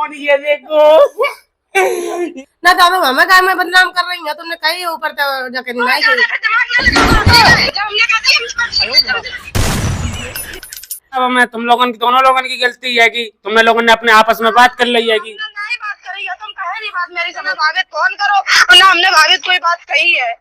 Phone ये देखो। ना तो हमें क्या मैं बदनाम कर रही हूँ, तुमने कहीं ऊपर जाके नहीं की। अब मैं तुम लोगों की दोनों लोगों की गलती है कि तुम लोगों ने अपने आपस में बात कर ली है कि नहीं बात करी है, तुम कहे नहीं बात मेरी समय भाभी फोन करो ना, हमने भाभी कोई बात कही है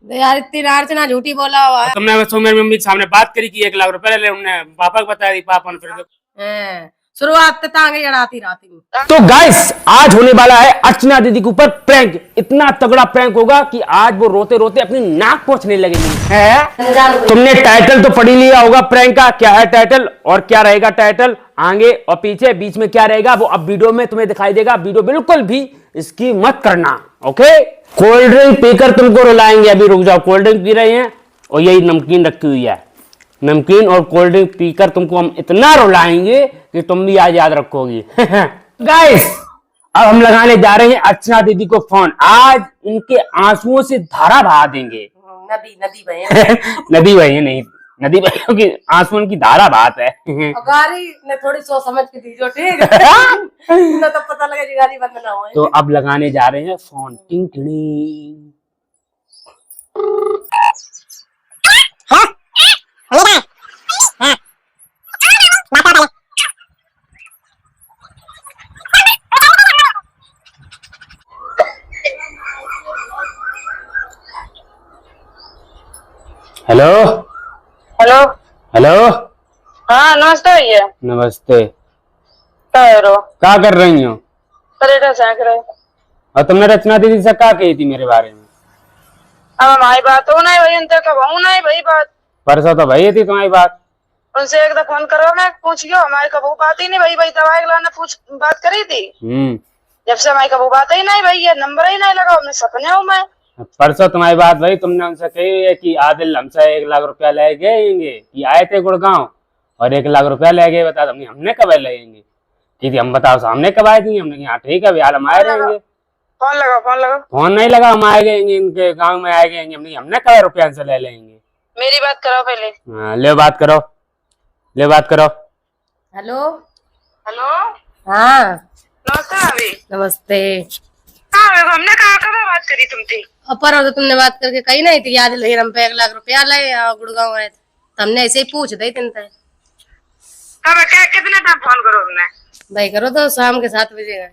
यार इतनी नार से ना झूठी बोला हुआ है। तुमने मेरी मम्मी के सामने बात करी कि 1 लाख रुपए ले, उन्होंने पापा को बताया, पापा ने फिर शुरुआत तो आगे जड़ाती रहती हूँ। तो गाइस आज होने वाला है अर्चना दीदी के ऊपर प्रैंक। इतना तगड़ा प्रैंक होगा कि आज वो रोते रोते अपनी नाक पोंछने लगेंगी। है तुमने टाइटल तो पढ़ लिया होगा प्रैंक का, क्या है टाइटल और क्या रहेगा टाइटल, आगे और पीछे बीच में क्या रहेगा वो अब वीडियो में तुम्हें दिखाई देगा। वीडियो बिल्कुल भी इसकी मत करना, ओके। कोल्ड ड्रिंक पीकर तुमको रुलाएंगे, अभी रुक जाओ। कोल्ड ड्रिंक पी रहे हैं और यही नमकीन रखी हुई है, नमकीन और कोल्ड ड्रिंक पीकर तुमको हम इतना रुलाएंगे कि तुम भी आज याद रखोगी। गाइस अब हम लगाने जा रहे हैं अर्चना दीदी को फोन। आज इनके आंसुओं से धारा बहा देंगे। नदी बहे नदी बही नहीं, नदी बहियों की आंसुओं की धारा बहात है। गाड़ी ने थोड़ी सोच समझ के दी जो, ठीक है। तो पता लगे जी गाड़ी बंद ना हो। तो अब लगाने जा रहे हैं फोन। टिंग टिंग। Hello hello hello. हाँ नमस्ते भैया। नमस्ते। क्या कर रही हो? परेडा झाँक रहे। और तुमने रचना दीदी से क्या कही थी मेरे बारे में? अब हमारी बात हो नहीं भाई, उनसे कब हो नहीं भाई बात। परसों तो भई थी तुम्हारी बात। उनसे एक दफा फोन करो ना, पूछियो हमारी कब बात ही नहीं भाई। भाई दवाई लाने पूछ बात करी थी, जब से हमारी कब बात ही नहीं भाई, ये नंबर ही नहीं लगा, हमने सपने हूँ मैं। परसों तुम्हारी बात भाई, तुमने उनसे कही है कि आदिल हमसे 1 लाख रुपया ले गएंगे, कि आए थे गुड़गांव और 1 लाख रुपया ले गए। बता हमने कब लगेंगे कि हम बताओ सामने कब आए थे? हमने हाँ ठीक है यार हम आए रहेंगे। फोन लगा फोन लगा। फोन नहीं लगा, हम आए गएंगे इनके गाँव में आए गएंगे। हमने कब रुपया से ले लेंगे? मेरी बात करो पहले। हाँ ले बात करो, ले बात करो। Hello hello. हाँ नमस्ते भाभी। नमस्ते। हाँ हमने कहा कब बात करी तुमसे? पर तो तुमने बात करके कही नहीं थी याद ले हम पे 1 लाख रुपया ले गुड़गांव आए थे, हमने ऐसे ही पूछ दी तुमसे। कब क्या कितने टाइम फोन करो हमने? भाई करो तो शाम के 7 बजे गए।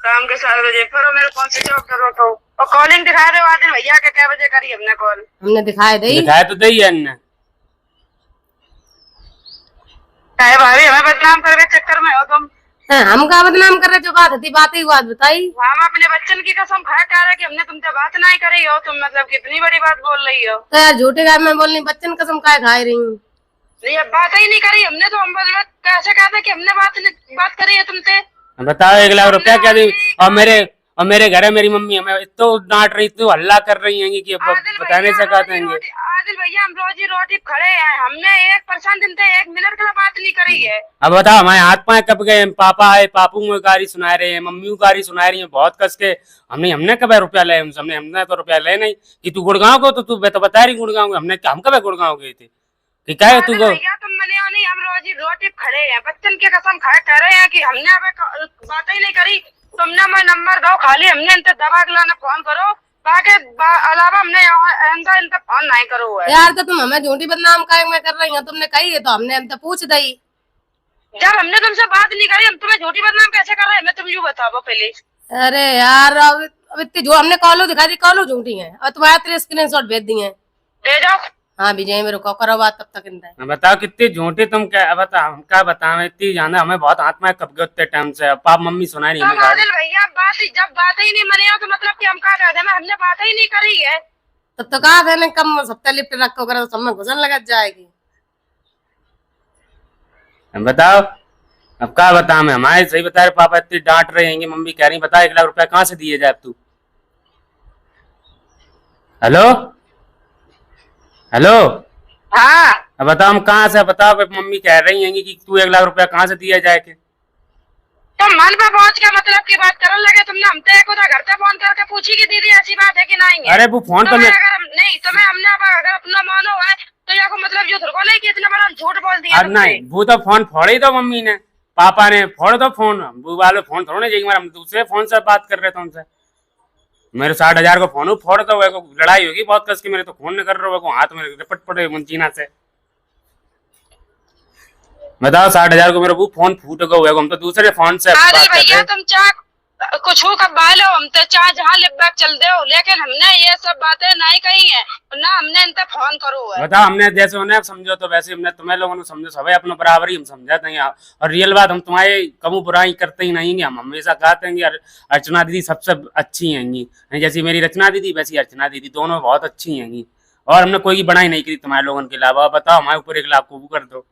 शाम के 7 बजे फिर मेरे फोन से जॉब करो तो, और कॉलिंग दिखा रहे हो आदिल भैया के क्या बजे करी हमने कॉल? हमने दिखाए दी। दिखाया तो दी है इनने। चाहे भाभी हमें बदनाम करने के चक्कर में हो तुम। हम का बदनाम कर रहे, जो बात थी बात ही बात बताई। हम अपने बच्चन की कसम खा कह रहे कि हमने तुमसे बात नहीं करी हो, तुम मतलब कितनी बड़ी बात बोल रही हो। तो यार झूठे गाय में बोलनी, बच्चन कसम खाए खा रही हूँ। नहीं अब बात ही नहीं करी हमने, तो हम कैसे कहते कि हमने बात करी है तुमसे? बताओ 1 लाख रुपया क्या दी? और मेरे घर है मेरी मम्मी हमें इतो डांट रही, इतो हल्ला कर रही है कि बताने से कहते हैं। आदिल भैया हम रोजी रोटी खड़े हैं, हमने 1% दिन से 1 मिनट का बात नहीं करी है। अब बताओ हमारे हाथ पाए कब गए? पापा आए, पापू में गाड़ी सुना रहे हैं, मम्मी को गाड़ी सुना रही है बहुत कस के। हमने कब रुपया ले? हमने तो रुपया ले नहीं कि तू गुड़गांव को, तो बता रही गुड़गांव को। हम कब गुड़गांव गए थे? ठीक है तू को तुम मने नहीं, हम रोजी रोटी खड़े हैं, बच्चन की कसम खाए कह रहे हैं कि हमने अब बात ही नहीं करी। तुमने मैं नंबर दो खाली, हमने इनसे दबा के फोन करो, बाकी अलावा हमने इनसे फोन नहीं करो है। यार तो तुम हमें झूठी बदनाम काय में कर रही हो, तुमने कही है तो हमने पूछ दी। जब हमने तुमसे बात नहीं करी, हम तुम्हें झूठी बदनाम कैसे कर रहे हैं? मैं तुम यूँ बताओ पहले। अरे यार अब इतनी जो हमने कॉलो दिखा दी, कॉलो झूठी है और तुम्हारे 3 स्क्रीनशॉट भेज दिए। दे जाओ। हाँ विजय मेरे को करो बात तब तक इंदा। बताओ कितनी झूठी तुम क्या बता, हम क्या बताओ इतनी जाना हमें बहुत हाथ में कब गए उतने टाइम से। पाप मम्मी सुना नहीं हमें गाड़ी। भैया जब बात ही नहीं मनी हो तो मतलब कि हम क्या कहते हैं, हमने बात ही नहीं करी है। तब तो कहा था कम सप्ताह लिफ्ट रखो करो तो सब में घुसन लग जाएगी। बताओ अब क्या बताओ मैं, हमारे सही बता रहे, पापा इतनी डांट रहे हैं, मम्मी कह रही बता 1 लाख रुपया कहाँ से दिए जाए तू? Hello hello. हाँ अब बताओ हम कहाँ से, बताओ मम्मी कह रही हैं कि तू 1 लाख रुपया कहाँ से दिया जाए के? तुम मन पे पहुंच के मतलब की बात करने लगे, तुमने हमसे एक उधर घर से फोन करके पूछी कि दीदी ऐसी बात है कि नहीं है? अरे वो फोन तो नहीं तुम्हें हमने अगर अपना मानो है तो या को मतलब जो को नहीं कि इतना बड़ा झूठ बोल दिया। नहीं वो तो फोन फोड़ ही दो मम्मी ने। पापा ने फोड़ दो फोन, वो वाले फोन थोड़ा ना जाएगी, हम दूसरे फोन से बात कर रहे थे उनसे। मेरे 60,000 को फोन फोड़ दो, वो लड़ाई होगी बहुत कस की, मेरे तो फोन नहीं कर रहे हो, हाथ में रपट पड़े मुंचीना से। बताओ 60,000 को मेरा वो फोन फूट गया, हम तो दूसरे फोन से बात कर भैया रहे। तुम चाह कुछ हो कब बालो, हम तो चाह जहाँ लिप बैक चल दे हो, लेकिन हमने ये सब बातें नहीं कही है ना, हमने इनसे फोन करो है। बताओ हमने जैसे उन्हें समझो तो वैसे हमने तुम्हें लोगों को समझो, सब अपने बराबर ही हम समझाते हैं। और रियल बात, हम तुम्हारे कबू बुराई करते ही नहीं है, हम हमेशा कहते हैं कि अर्चना दीदी सबसे अच्छी हैंगी, जैसी मेरी रचना दीदी वैसी अर्चना दीदी, दोनों बहुत अच्छी हैंगी, और हमने कोई बनाई नहीं करी तुम्हारे लोगों के अलावा। बताओ हमारे ऊपर 1 लाख को कर दो।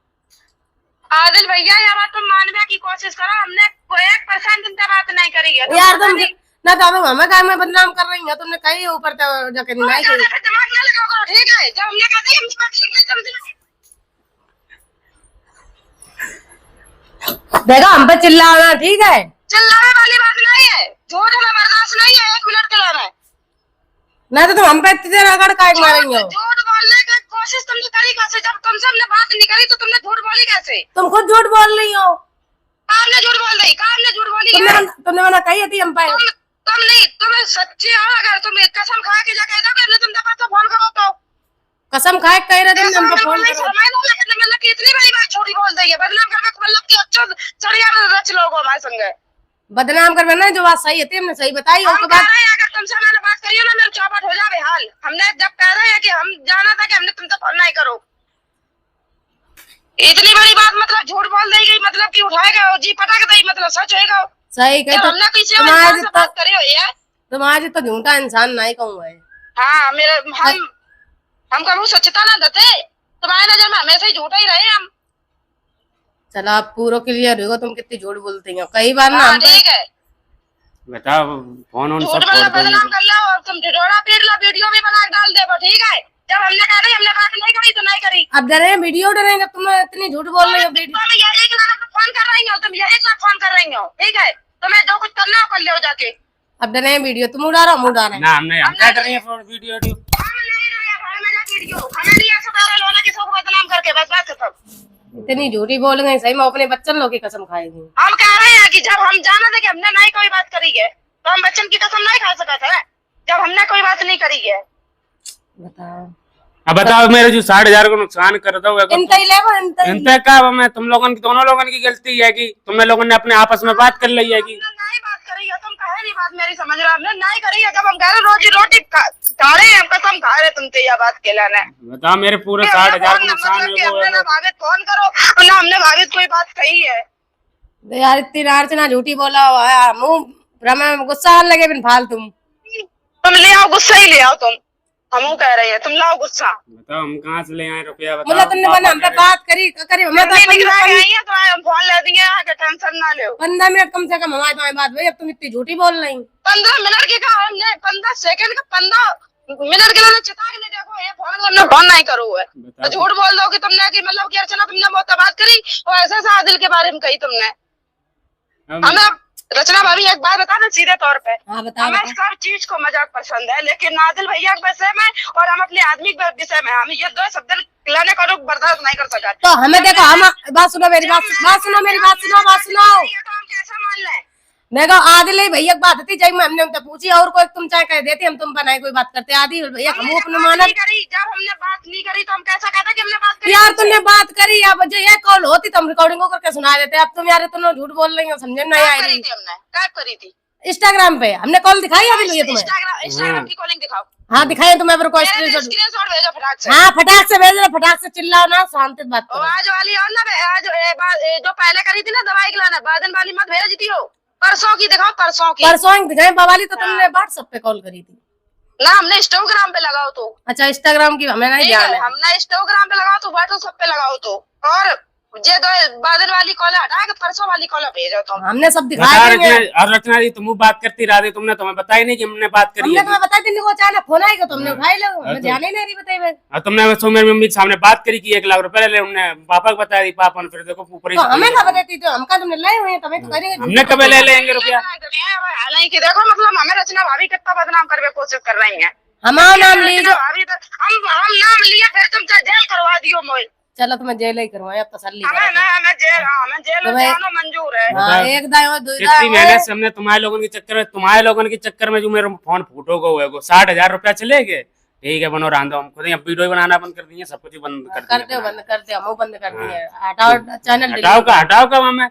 आदिल भैया ये बात तुम मानने की कोशिश करो, हमने कोई 1% इनसे बात नहीं करी है। यार तुम ना तो हमें काय में बदनाम कर रही हो, तुमने कहीं ऊपर जाके नहीं कही। दिमाग ना लगाओ करो, ठीक है? जब हमने कहा था हमने बात नहीं, देखो हम पे चिल्लाना ठीक है, चिल्लाने वाली बात नहीं है, झूठ हमें बर्दाश्त नहीं है 1 मिनट के लिए। ना तो तुम हम पे इतने रगड़ काय मार रही हो। झूठ बोलने की कोशिश तुमने करी कैसे? जब तुमसे हमने बात नहीं करी तो तुमने झूठ बोली कैसे? तुम खुद झूठ बोल रही हो। आपने झूठ बोल दी, आपने झूठ बोली है? तुमने मना कही थी हम पे। तुम नहीं, तुम सच्ची हो, अगर तुम कसम खा के जाके दोगे तुम तो फोन करो तो कसम खाए कह रहे थे हम पे फोन करो। मतलब कि इतनी बड़ी बात झूठी बोल दी है, बदनाम करके मतलब कि अच्छा चढ़िया रच लोग हमारे संग बदनाम कर ना, जो बात सही थी हमने सही बताई। हम कह रहे हैं अगर तुमसे मैंने बात करी है ना, मेरे चौपट हो जाए हाल। हमने जब कह रहे हैं कि हम जाना था कि हमने तुमसे फोन नहीं करो, इतनी बड़ी बात मतलब झूठ बोल दी गई, मतलब कि उठाएगा जी पटक दी, मतलब सच होएगा सही कही। तो हमने पीछे इंसान से बात करी हुई है। तुम आज तो झूठा इंसान नहीं कहूँगा। हाँ मेरे हम कभी सच्चता ना देते, तुम्हारी नजर में हमेशा ही झूठा ही रहे हम। चलो आप पूरा क्लियर हो, तुम कितनी झूठ बोलती हो कई बार ना। हाँ, ठीक है, बताओ फोन उन सब झूठ बोलना बदनाम कर लो और तुम ढिढोरा पीट लो, वीडियो भी बना डाल दे, ठीक है? जब हमने कहा हमने बात नहीं करी तो नहीं करी। अब डरे वीडियो डरेंगे, तुम इतनी झूठ बोल रही हो। तुम यही फोन कर रही हो, तुम यही फोन कर रही हो, ठीक है? तुम्हें जो कुछ करना हो कर लो जाके। अब डरे वीडियो तुम उड़ा रहा, हम उड़ा रहे ना, हमने हम क्या कर रही है वीडियो वीडियो हमें नहीं ऐसा तारा लोना कि सबको बदनाम करके बस बात खत्म। इतनी झूठी बोल गई, सही में अपने बच्चन लोग की कसम खाएगी। हम कह रहे हैं कि जब हम जाना था कि हमने नहीं कोई बात करी है तो हम बच्चन की कसम नहीं खा सका था, जब हमने कोई बात नहीं करी है। बताओ अब बताओ मेरे जो 60,000 को नुकसान कर दो, इनते का मैं तुम लोगों की, दोनों लोगों की गलती है कि तुम लोगों ने अपने आपस में बात कर ली है कि नहीं बात करी है, तुम कहे नहीं बात मेरी समझ रहे, हमने नहीं करी है। जब हम कह रहे रोजी रोटी खा रहे हैं, हम कसम खा रहे तुमसे यह बात के लाना। बताओ मेरे पूरे 60,000 को नुकसान हमने भावित फोन करो ना, हमने भावित कोई बात कही है यार। इतनी अर्चना झूठी बोला हुआ है, मुंह गुस्सा आने लगे बिन फालतू। तुम ले आओ गुस्सा ही ले आओ, तुम हम कह रहे हैं तुम लाओ गुस्सा। बताओ हम कहाँ से ले आए रुपया? बताओ मतलब तुमने बना हम पे बात करी मैं तो हम फोन ले देंगे, टेंशन ना लो। 15 मिनट कम से कम हमारी बात भाई, अब तुम इतनी झूठी बोल रही। 15 मिनट की कहा हमने, 15 सेकंड का 15 मिनट के लिए चिता के देखो ये फोन फोन नहीं करो है तो झूठ बोल दो कि तुमने कि मतलब कि अर्चना तुमने बहुत बात करी और ऐसा ऐसा आदिल के बारे में कही तुमने। हमें रचना भाभी एक बात बता ना सीधे तौर पे, हमें सब चीज को मजाक पसंद है, लेकिन आदिल भैया के विषय में और हम अपने आदमी के विषय में हम ये 2 शब्द लाने का रुख बर्दाश्त नहीं कर सका। तो हमें देखो, हम बात सुनो मेरी बात सुनो मेरी बात सुनो हम कैसे मान लें? देखो आदिल भैया बात थी जब हमने उनसे पूछी, और कोई तुम चाहे कह देती हम तुम पर नहीं कोई बात करते। आदिल भैया हम अपने मानव जब हमने बात नहीं करी तो हम कैसा कहते कि हमने बात करी? यार तुमने बात करी, अब जो ये कॉल होती तो हम रिकॉर्डिंग करके सुना देते। अब तुम यार तुम झूठ बोल रही हो, समझे नहीं आ रही। हमने क्या करी थी? इंस्टाग्राम पे हमने कॉल दिखाई आदिल भैया तुम्हें? इंस्टाग्राम की कॉलिंग दिखाओ। हाँ दिखाई तुम्हें स्क्रीनशॉट भेजो फटाक से। हाँ फटाक से भेज, फटाक से चिल्लाओ ना, शांति बात करो। आज वाली और ना आज जो पहले करी थी ना दवाई खिलाना, बादन वाली मत भेजती हो, परसों की दिखाओ, परसों की दिखाए। बवाली तो तुमने व्हाट्सएप पे कॉल करी थी ना, हमने इंस्टाग्राम पे लगाओ तो। अच्छा इंस्टाग्राम की हमें नहीं ध्यान है। हमने इंस्टाग्राम पे लगाओ तो, व्हाट्सएप पे लगाओ तो, और ये दो बादल वाली कॉल हटा के परसों वाली कॉल भेजो तुम। हमने सब दिखाया। रचना जी तुम बात करती रही, तुमने तुम्हें बताया नहीं कि हमने बात करी। हमने तुम्हें बताया दिन को अचानक फोन आएगा तुमने उठाई लो, हमें ध्यान ही नहीं बताई। और तुमने मेरी मम्मी के सामने बात करी कि 1 लाख रुपए ले, उन्होंने पापा को बताया, पापा ने फिर देखो ऊपर हमें क्या बताती थी, हमका तुमने लाए हुए तभी तो करेंगे। हमने कब ले लेंगे रुपया? हालांकि देखो मतलब हमें रचना भाभी कितना बदनाम करने की कोशिश कर रही है। हमारा नाम लीजिए, हम नाम लिया फिर तुम जेल करवा दियो मोल। चलो तुम्हें जेल ही करवाए, अब तसल्ली हमें करो। हमें जेल में तुम्हें- जाना मंजूर है। हाँ, एक दाएं और दो कितनी दाएं मेहनत से हमने तुम्हारे लोगों के चक्कर में जो मेरा फोन फूटोगा हुआ है 60,000 रुपया चले गए। ठीक है बनो रांधो, हम खुद ही वीडियो बनाना बंद कर दिए, सब कुछ ही बंद कर कर दिया। दो, बंद कर दो, हम बंद कर दिए, हटाओ चैनल हटाओ का हमें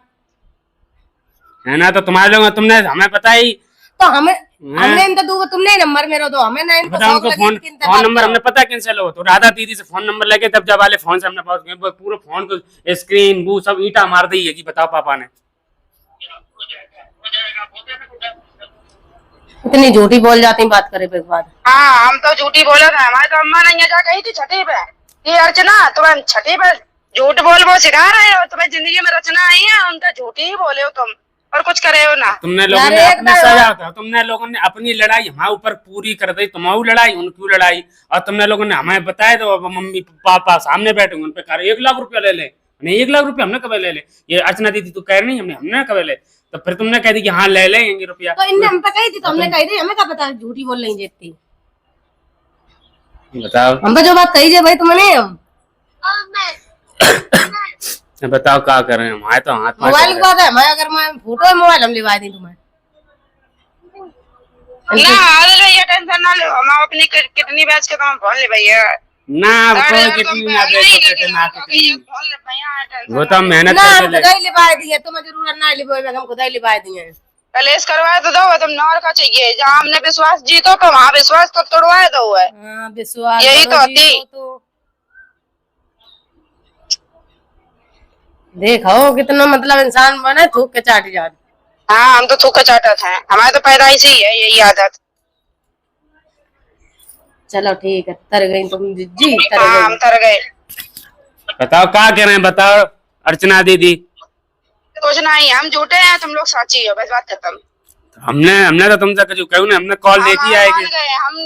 है ना, तो तुम्हारे लोग तुमने हमें पता ही तो हमने इनका दो, तुमने नंबर मेरा दो, हमें ना इनको बताओ उनको फोन नंबर हमने पता कैंसिल हो, तो राधा दीदी से फोन नंबर लेके तब जब वाले फोन से हमने पूरे फोन को स्क्रीन वो सब ईटा मार दी है कि बताओ पापा ने। इतनी झूठी बोल जाती बात करे पे बाद। हाँ हम तो झूठी बोले थे, हमारी तो अम्मा नहीं जा कही थी छठी पे ये अर्चना तुम्हें छठी पे झूठ बोल सिखा रहे हो, तुम्हें जिंदगी में रचना आई है उनका झूठी ही बोले हो तुम और कुछ करे हो ना। तुमने लोगों ने अपने सजा था, तुमने लोगों ने अपनी लड़ाई हमारे ऊपर पूरी कर दी, तुम्हारी लड़ाई उनकी लड़ाई, और तुमने लोगों ने हमें बताया तो मम्मी पापा सामने बैठे उन पे कह रहे 1 लाख रुपया ले ले, नहीं 1 लाख रुपया हमने कब ले ले, ये अर्चना दीदी तू कह रही हमने कब ले, तो फिर तुमने कह दी कि हाँ ले लेंगे रुपया। तो इनने हम पे कही थी, तो हमने कही थी, हमें क्या पता झूठी बोल रही जेती। बताओ हम पे जो बात कही भाई तुमने, हम बताओ क्या कर रहे हैं, हमारे तो हाथ मोबाइल की बात है, मैं अगर मैं फोटो है मोबाइल हम लिवा दी तुम्हें ना आदिल भैया टेंशन ना लो, हम अपनी कितनी बैच के तुम फोन ले भैया ना कोई कितनी ना दे सकते ना कितनी, फोन ले भैया वो तो हम मेहनत ना करके हम ले। खुदा ही लिवा दिए, तुम्हें जरूरत ना लिवा, हम खुदा ही लिवा दिए। कलेश करवाए तो दो, तुम नौर का चाहिए जहाँ हमने विश्वास जीतो तो वहाँ विश्वास तो तोड़वाए दो है। हाँ, विश्वास यही करो तो जी, होती। तो देखो कितना मतलब इंसान बने थूक के चाट जाते। हाँ हम तो थूक चाटत हैं, हमारे तो पैदाइश ही है यही आदत। चलो ठीक है, तर गई तुम जी, तर हाँ हम गई। तर गए। बताओ क्या कह रहे हैं, बताओ अर्चना दीदी। कुछ नहीं, हम झूठे हैं तुम लोग साची हो, बस बात खत्म। हमने तो तुमसे कुछ कहूँ ना, हमने कॉल देखी है कि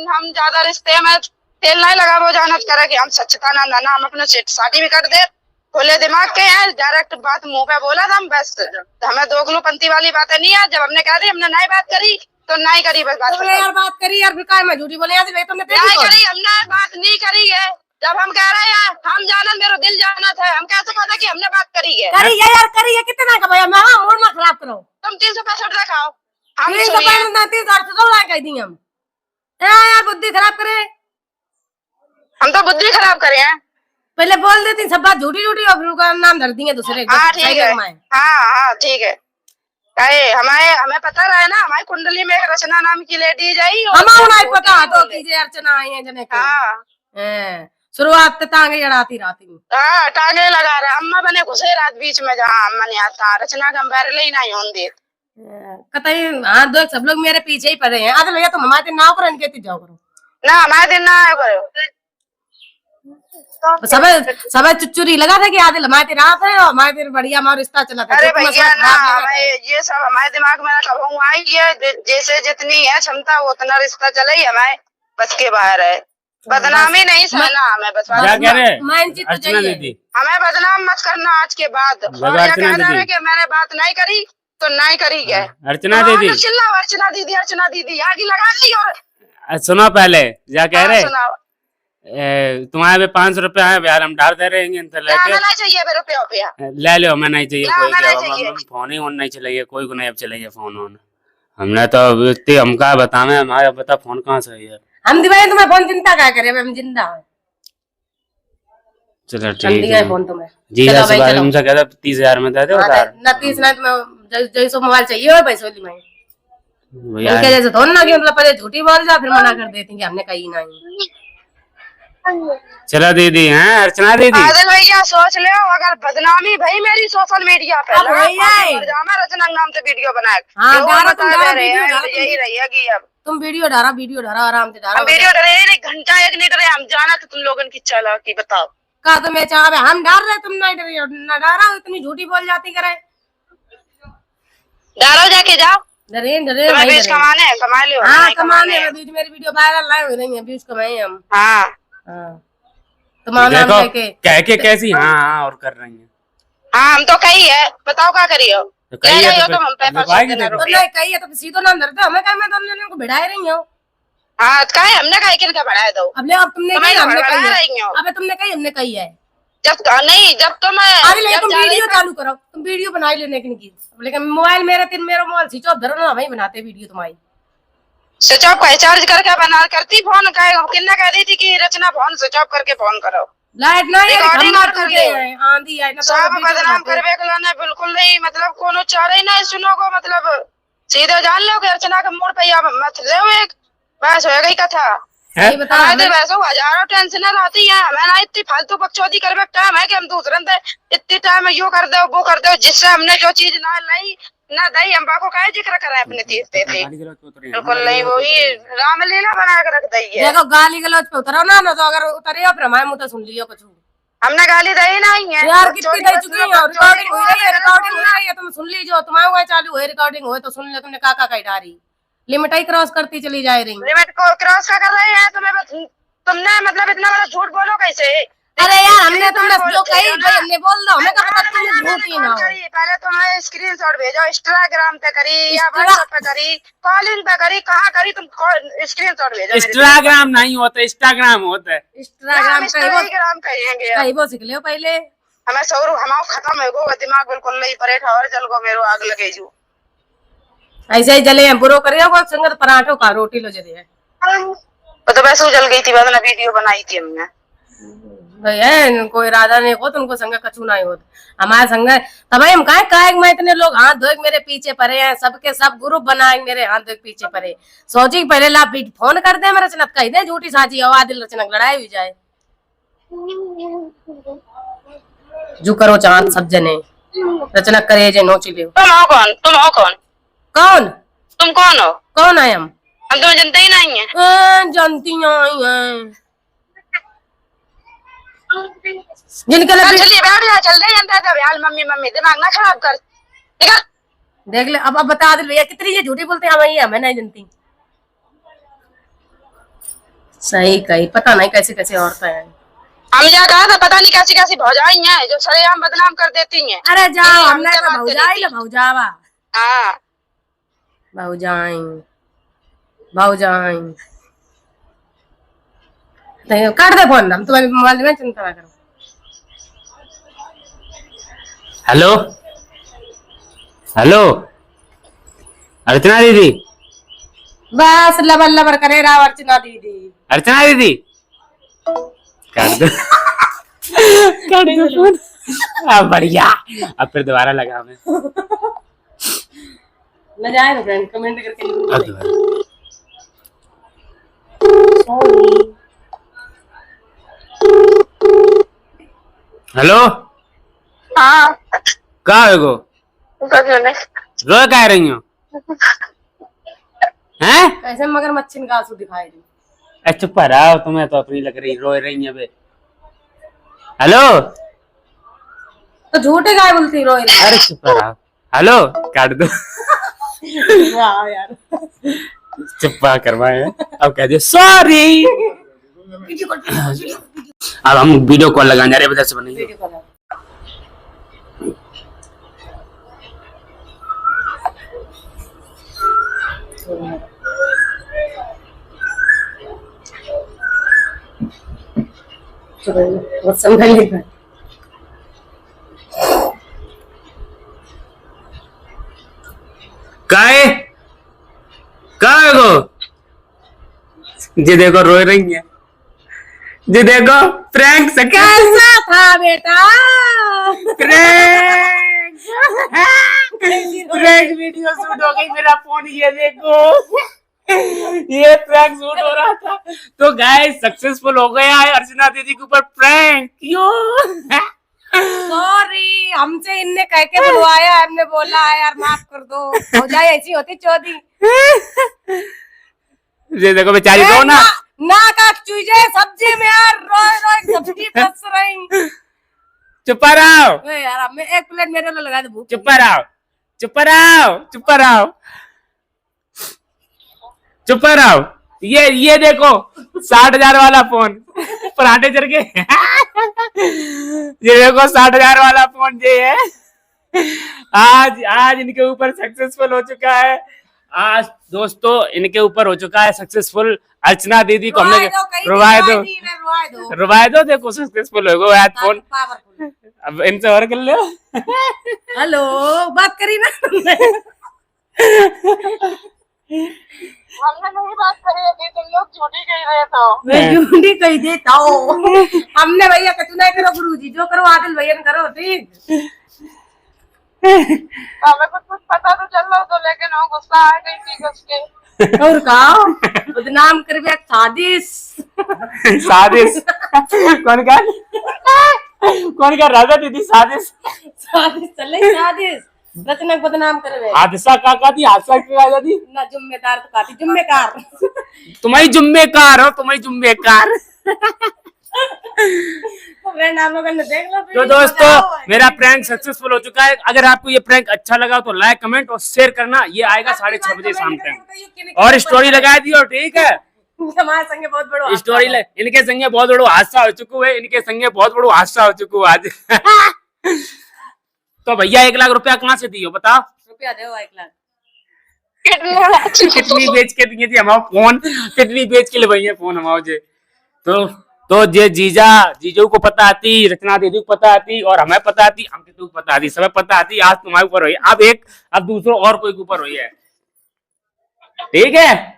हम ज्यादा रिश्ते में तेल नहीं लगा वो जानत करे कि हम सच्चता ना हम अपने शादी भी कर दे, खुले दिमाग के हैं, डायरेक्ट बात मुंह पे बोला था हम बस, तो हमें दोगलूपंती वाली बातें नहीं है। जब हमने कह दी हमने नहीं बात करी तो नहीं करी, बस बात तुमने यार बात करी यार, फिर काय मैं झूठी बोले यार, तुमने नहीं करी, हमने बात नहीं करी है। जब हम कह रहे हैं हम जाना, मेरा दिल जाना था, हम कैसे पता कि हमने बात करी है। करी है यार, करी है कितना का भैया, मैं मूड ना खराब करो। तुम 365 दिखाओ, हम 365 कह दी हम यार, बुद्धि खराब करे। हम तो बुद्धि खराब करे हैं। पहले बोल देती सब बात झूठी झूठी, और फिर उनका नाम धर दिए दूसरे। हाँ ठीक है, हाँ ठीक है। हमें पता रहे ना, हमारी कुंडली में एक रचना नाम की लेडीज आई, हमें पता तो कीजिए अर्चना आई है जने को। हाँ शुरुआत टांगे अड़ाती राती। हाँ टांगे लगा रहा, अम्मा बने घुसे रात बीच में जहाँ अम्मा ने आता, रचना का बैरल ही नहीं होने दे। कतई हाँ, दो सब लोग मेरे पीछे ही पड़े हैं। आधे भैया तुम हमारे नाव पर कहती जाओ करो ना, हमारे दिन ना आया करो। सब चुच्चुरी लगा था कि आदिल हमारे रात है और हमारे दिन बढ़िया हमारा रिश्ता चला था। अरे भैया ना, ये सब हमारे दिमाग में ना कब आई है, जैसे जितनी है क्षमता उतना रिश्ता चले ही हमारे बस के बाहर है। बदनामी नहीं सहना हमें, बस क्या कह रहे अर्चना दीदी, हमें बदनाम मत करना आज के बाद। और ये कह रहे कि मैंने बात नहीं करी तो नहीं करी है। अर्चना दीदी चिल्लाओ अर्चना दीदी आगे लगा दी। और सुनो पहले क्या कह रहे, सुनाओ। तुम्हारे पे 500 रुपया है यार, हम डाल दे रहे हैं नहीं चाहिए रुपया ले लो, हमें नहीं चाहिए चाहिए। कोई फोन ही नहीं चलाइए, कोई को नहीं अब चलाइए फोन। हमने तो हम क्या बतावे, हमारे बता फोन कहाँ से है। हम दिवाए तुम्हें फोन, चिंता क्या करे, हम जिंदा है। चलो ठीक है फोन तुम्हें जी, तुमसे कहता 30,000 में दे दो ना 30 ना तुम्हें जैसे मोबाइल चाहिए हो पैसे ली मैं उनके जैसे थोड़ा ना कि मतलब पहले झूठी बोल जा फिर मना कर देती कि हमने कही नहीं। चलो दीदी हैं अर्चना दीदी, आदिल भैया सोच ले, अगर बदनामी भाई मेरी सोशल मीडिया पे रचना नाम से वीडियो बनाए यही रहेगी। अब तुम वीडियो डारा आराम से डारा, वीडियो डरे घंटा 1 नहीं डरे, हम जाना तो तुम लोगों की चला की बताओ का तुम्हें चाहे हम डार रहे तुम नहीं डरे ना डारा, इतनी झूठी बोल जाती करे। डारो जाके जाओ, डरे बीच कमाने कमा लो। हाँ कमाने में बीच मेरी वीडियो वायरल नहीं हो रही है, बीच कमाए हम। हाँ तुम्हारा नाम लेके कह के कैसी हाँ और कर रही है। हाँ हम तो कही है, बताओ क्या करियो। तो कही है तो हम पे नहीं कही है तो सीधो नाम धरते हमें कहा, मैं तुमने को भिड़ाए रही हूँ। हाँ कहे हमने कहा कि बढ़ाए दो, अब ले अब तुमने कही हमने कही है, रही हो। अबे तुमने कही हमने कही है, जब तुम अरे लेकिन जब तुम जा रही वीडियो थी- चालू करो, तुम वीडियो बना ही लेने की, लेकिन मोबाइल मेरा मोबाइल स्विच ऑफ धरो ना, वही बनाते वीडियो तुम्हारी। स्विच ऑफ का चार्ज करके बना करती फोन का, किन्ना कह रही थी कि रचना फोन स्विच ऑफ करके फोन करो। लाइट ना है, रिकॉर्डिंग खंबा और कर टूटे ले। हैं, आंधी आई ना तो सब वीडियो बदनाम बनाते। करवे के लाने बिल्कुल नहीं, मतलब कोनो चाह रही ना सुनो को, मतलब सीधे जान लो कि अर्चना के मोड़ पे आप मत रहो, एक बस हो गई कथा। सही बता हमारे तो वैसे हजारों टेंशन रहती है, हमें ना इतनी फालतू बकचोदी करवे टाइम है कि हम दूसरे से इतनी टाइम में यो कर दो वो कर दो, जिससे हमने जो चीज ना लाई ना दई, हम बाको का जिक्र करें अपने तीर पे थे। बिल्कुल नहीं, वही रामलीला बना के रख दी है। देखो गाली गलौज पे उतरो ना, तो अगर उतरे हो फिर हमारे मुंह तो सुन लियो कुछ। हमने गाली दी नहीं है यार कितनी दे चुकी है, रिकॉर्डिंग हो रही है, रिकॉर्डिंग हो रही है, तुम सुन लीजिए, तुम्हारे हुआ चालू है रिकॉर्डिंग हो तो सुन ले, तुमने काका का डारी लिमिट ही क्रॉस करती चली जा रही। लिमिट को क्रॉस कर रहे हैं तुमने मतलब इतना बड़ा झूठ बोलो कैसे? अरे यार हमने तुमने जो कही भाई हमने बोल दो, हमें कब तक तुम झूठी ना हो। पहले तुम्हें स्क्रीनशॉट भेजो, इंस्टाग्राम पे करी या इंस्टा- व्हाट्सएप पे करी, कॉलिंग पे करी, कहाँ करी, तुम स्क्रीनशॉट भेजो। इंस्टाग्राम नहीं होता, इंस्टाग्राम होता है। इंस्टाग्राम इंस्टाग्राम कहेंगे कहीं वो सीख लियो पहले। हमें सौर हमारा खत्म है गो, दिमाग बिल्कुल नहीं परेठा और जल को मेरो आग लगे जू। ऐसे ही जले हैं बुरो करियो को संगत पराठों का रोटी लो जले है। वो तो वैसे जल गई थी, बाद में वीडियो बनाई थी हमने। भैया कोई इरादा नहीं हो, तुमको संग कछु नहीं हो हमारे संग तब हम काहे मैं इतने लोग हाथ धोए मेरे पीछे पड़े हैं, सबके सब ग्रुप बनाए मेरे हाथ धोए पीछे पड़े। सोची पहले ला फोन कर दे, मेरे रचना कही दे झूठी साची आवाज दिल रचना लड़ाई हुई जाए। जो करो चांद सब जने रचना करे जे नोची ले। तुम हो कौन? तुम हो कौन? कौन तुम कौन हो? कौन है हम तुम्हें जानते ही नहीं है। जानती आई हैं जिनके लिए चलिए बैठ जा, चल दे जानता था यार, मम्मी मम्मी दिमाग ना खराब कर। निकल। देख ले, अब बता दे भैया कितनी ये झूठी बोलते हैं, हमें नहीं जानती। सही कही, पता नहीं कैसे कैसे औरतें हैं। हम यहाँ कहा था पता नहीं कैसी कैसी भौजाई हैं जो सरेआम बदनाम कर देती हैं। अरे जाओ, नहीं, हमने हमसे तो बात भौजाई करी लो थी। भौजावा हाँ भौजाई भौजाई नहीं कर दे फोन, हम तुम्हारे मोबाइल में चिंता ना करो। हेलो हेलो अर्चना दीदी, बस लबर लबर करे राव अर्चना दीदी। अर्चना दीदी कर दो कर दो फोन। बढ़िया, अब फिर दोबारा लगा मैं। न जाए ना फ्रेंड, कमेंट करके अब दोबारा। हेलो हाँ कहाँ है गो? रो कह रही हो हैं? कैसे मगर मच्छी का आंसू दिखाई दी। अच्छा चुप रहो, तुम्हें तो अपनी लग रही रो रही है बे। हेलो तो झूठे गाय बोलती रोए। अरे चुप रहो। हेलो काट दो। वाह यार चुप्पा करवाए, अब कह दिया सॉरी। अब हम वीडियो कॉल लगाने जा रहे हैं, वजह से बनेंगे। वीडियो कॉल बहुत संभल लेगा। काहे काहे गो? जी देखो रो रही है, जी देखो प्रैंक कैसा था बेटा? प्रैंक प्रैंक वीडियो शूट हो गई, मेरा फोन ये देखो, ये प्रैंक शूट हो रहा था तो गाइस सक्सेसफुल हो गया है अर्चना दीदी के ऊपर प्रैंक। क्यों? सॉरी, हमसे इनने कह के बुलवाया, हमने बोला है यार माफ कर दो, हो जाए ऐसी होती चौधी। ये देखो बेचारी रो ना ना का चूजे सब्जी में यार रोए रोए सब्जी फंस रही। चुप रहो, ओए यार अब मैं एक प्लेट मेरे लिए लगा दे भूख। चुप रहो, चुप रहो, चुप रहो, चुप रहो। ये देखो 60,000 वाला फोन पराठे चढ़ के। ये देखो 60,000 वाला फोन ये है। आज इनके ऊपर सक्सेसफुल हो चुका है आज दोस्तों इनके ऊपर हो चुका है सक्सेसफुल। अर्चना दीदी को हमने रुवाए दो देखो सक्सेसफुल हो गया आज फोन। अब इनसे और कर लो। हेलो बात करी ना हमने नहीं बात करी है, तुम लोग झूठी कह रहे तो। मैं झूठी कही देता हूँ। हमने भैया कचू नहीं करो गुरुजी, जो करो आदिल भैया ने करो ठीक। हमें कुछ पता तो चल रहा तो, लेकिन वो गुस्सा आ गई थी उसके। और कहा बदनाम कर दिया साजिश। साजिश कौन का राजा दीदी साजिश साजिश चले साजिश रचना बदनाम करे। हादसा का थी हादसा की राजा दी ना जिम्मेदार तो काती जिम्मेदार। तुम्हारी जुम्मेकार हो तुम्हारी जुम्मेकार। फ्रेंड आप लोगों ने देख लो। तो दोस्तों मेरा प्रैंक सक्सेसफुल हो चुका है। अगर आपको ये प्रैंक अच्छा लगा तो लाइक कमेंट और शेयर करना। ये आएगा 6:30 बजे शाम तक। और स्टोरी लगा दियो ठीक है। हमारे संगे बहुत बड़ा स्टोरी इनके संगे बहुत बड़ो हादसा हो चुका है। इनके संगे बहुत बड़ो हादसा हो चुका है आज। तो भैया 1 लाख रुपया कहाँ से दियो बताओ। रुपया दो 1 लाख। कितनी बेच के दिए थी हमारा फोन, कितनी बेच के ले भैया फोन हमारे। तो जे जीजू को पता आती, रचना दीदी को पता आती और हमें पता आती, हमके तो पता आती, सब पता आती। आज तुम्हारे ऊपर हुई, अब दूसरों और कोई के ऊपर हुई है ठीक है।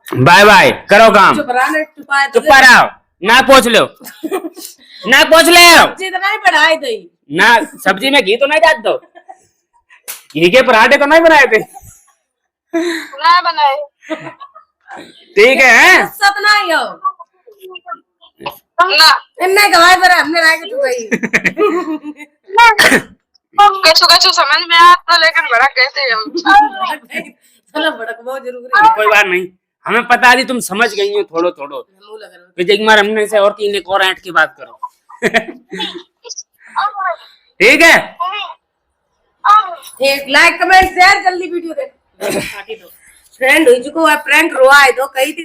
बाय बाय करो काम। चुप रहो ना पोछ लो ना पोछ ले जितना ही बढ़ाए दे ना। सब्जी में घी तो नहीं डाल दो। घी के पराठे तो नहीं बनाए थे ना बनाए ठीक है। सपना ही हो ना इन्ने गवाए पर हमने राय के तू गई। कछु कछु समझ में आता, लेकिन बड़ा कैसे हम चलो भड़क बहुत जरूरी है। कोई बात नहीं, हमें पता थी तुम समझ गई हो थोड़ो थोड़ो। फिर एक बार हमने से और 3 और ऐंठ की बात करो ठीक है। एक लाइक कमेंट शेयर जल्दी वीडियो देख। फ्रेंड हो चुको है प्रैंक रुआ है तो कही थी।